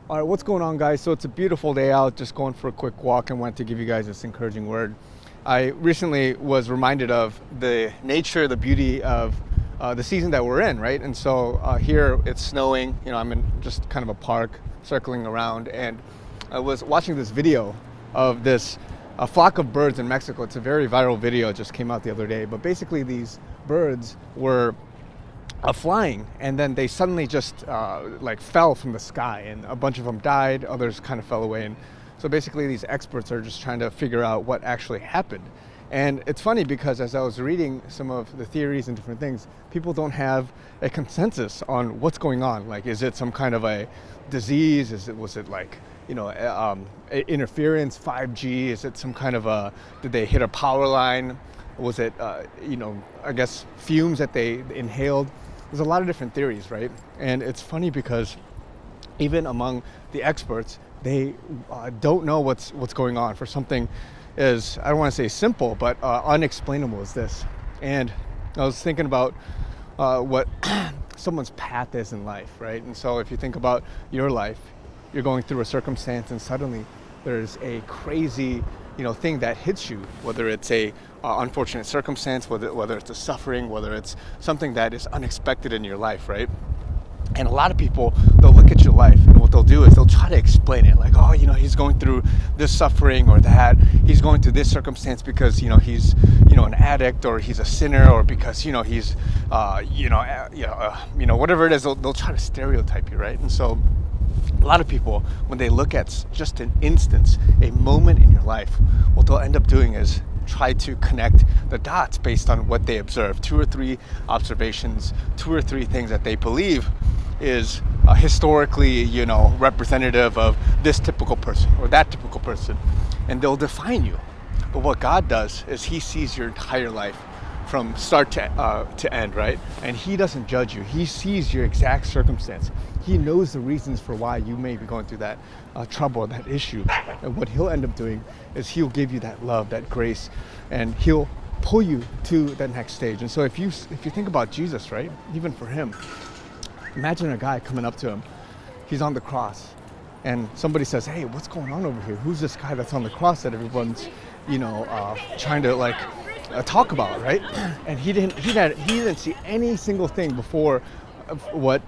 All right, what's going on, guys? So it's a beautiful day out, just going for a quick walk and wanted to give you guys this encouraging word. I recently was reminded of the nature, the beauty of the season that we're in, right? And so here it's snowing. You know, I'm in just kind of a park circling around, and I was watching this video of this a flock of birds in Mexico. It's a very viral video, it just came out the other day. But basically, these birds were flying, and then they suddenly just like fell from the sky, and a bunch of them died, others kind of fell away. And so basically these experts are just trying to figure out what actually happened. And it's funny because as I was reading some of the theories and different things, people don't have a consensus on what's going on. Like, is it some kind of a disease? Was it like, you know, interference, 5G? Is it some kind of did they hit a power line? Was it, I guess fumes that they inhaled? There's a lot of different theories, right? And it's funny because even among the experts, they don't know what's going on for something as, I don't want to say simple, but unexplainable as this. And I was thinking about what someone's path is in life, right? And so if you think about your life, you're going through a circumstance and suddenly there's a crazy thing that hits you, whether it's a unfortunate circumstance, whether it's a suffering, whether it's something that is unexpected in your life, right? And a lot of people, they'll look at your life and what they'll do is they'll try to explain it, like, oh, he's going through this suffering or that, he's going through this circumstance because he's an addict, or he's a sinner, or because he's whatever it is, they'll try to stereotype you, right? And so a lot of people, when they look at just an instance, a moment in your life, what they'll end up doing is try to connect the dots based on what they observe. 2 or 3 observations, 2 or 3 things that they believe is historically, representative of this typical person or that typical person, and they'll define you. But what God does is He sees your entire life from start to end, right? And He doesn't judge you. He sees your exact circumstance. He knows the reasons for why you may be going through that trouble, that issue. And what He'll end up doing is He'll give you that love, that grace, and He'll pull you to that next stage. And so if you think about Jesus, right? Even for Him, imagine a guy coming up to Him. He's on the cross, and somebody says, "Hey, what's going on over here? Who's this guy that's on the cross that everyone's, trying to talk about, right?" And he didn't see any single thing before what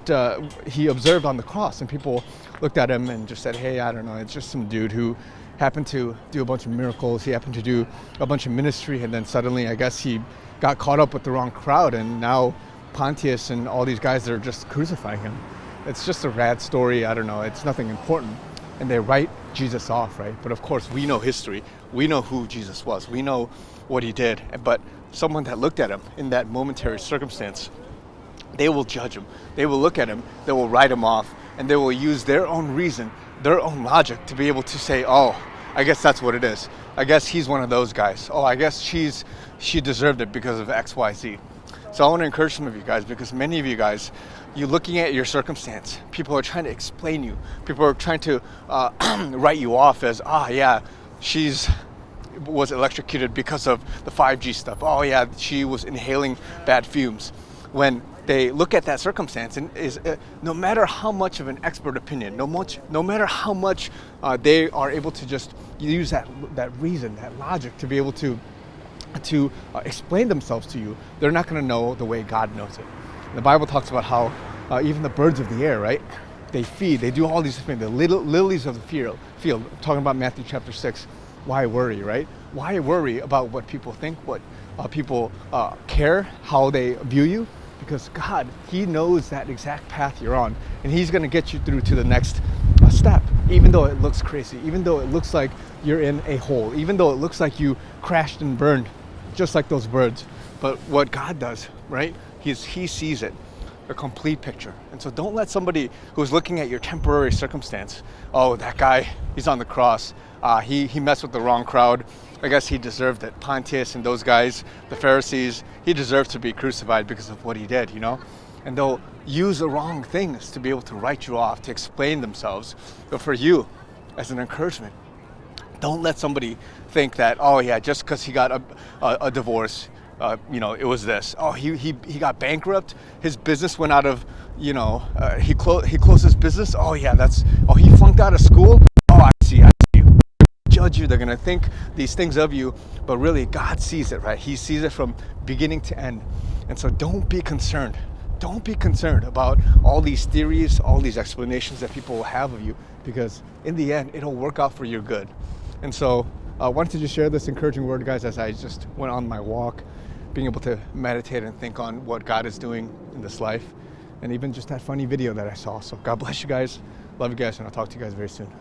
he observed on the cross. And people looked at him and just said, "Hey, I don't know, it's just some dude who happened to do a bunch of miracles. He happened to do a bunch of ministry, and then suddenly, I guess he got caught up with the wrong crowd, and now Pontius and all these guys are just crucifying him. It's just a rad story. I don't know. It's nothing important." And they write Jesus off, right? But of course, we know history. We know who Jesus was. We know what He did. But someone that looked at Him in that momentary circumstance, they will judge Him. They will look at Him. They will write Him off. And they will use their own reason, their own logic to be able to say, "Oh, I guess that's what it is. I guess he's one of those guys. Oh, I guess she deserved it because of X, Y, Z." So I want to encourage some of you guys, because many of you guys, you're looking at your circumstance. People are trying to explain you. People are trying to write you off as, she was electrocuted because of the 5G stuff. Oh yeah, she was inhaling bad fumes. When they look at that circumstance, and no matter how much of an expert opinion, no matter how much they are able to just use that reason, that logic to be able to explain themselves to you, they're not going to know the way God knows it. The Bible talks about how even the birds of the air, right? They feed, they do all these things. The little lilies of the field, talking about Matthew chapter 6. Why worry, right? Why worry about what people think, what people care, how they view you? Because God, He knows that exact path you're on, and He's going to get you through to the next step, even though it looks crazy, even though it looks like you're in a hole, even though it looks like you crashed and burned, just like those birds. But what God does, right? He sees it, a complete picture. And so don't let somebody who's looking at your temporary circumstance, "Oh, that guy, he's on the cross. He messed with the wrong crowd. I guess he deserved it. Pontius and those guys, the Pharisees, he deserved to be crucified because of what he did, And they'll use the wrong things to be able to write you off, to explain themselves. But for you, as an encouragement, don't let somebody think that, "Oh yeah, just because he got a divorce, it was this. Oh, he got bankrupt. His business went out of he closed his business. Oh yeah, he flunked out of school. Oh, I see. Judge you. They're gonna think these things of you, but really God sees it, right? He sees it from beginning to end. And so don't be concerned. Don't be concerned about all these theories, all these explanations that people will have of you, because in the end, it'll work out for your good. And so I wanted to just share this encouraging word, guys, as I just went on my walk, being able to meditate and think on what God is doing in this life, and even just that funny video that I saw. So God bless you guys. Love you guys, and I'll talk to you guys very soon.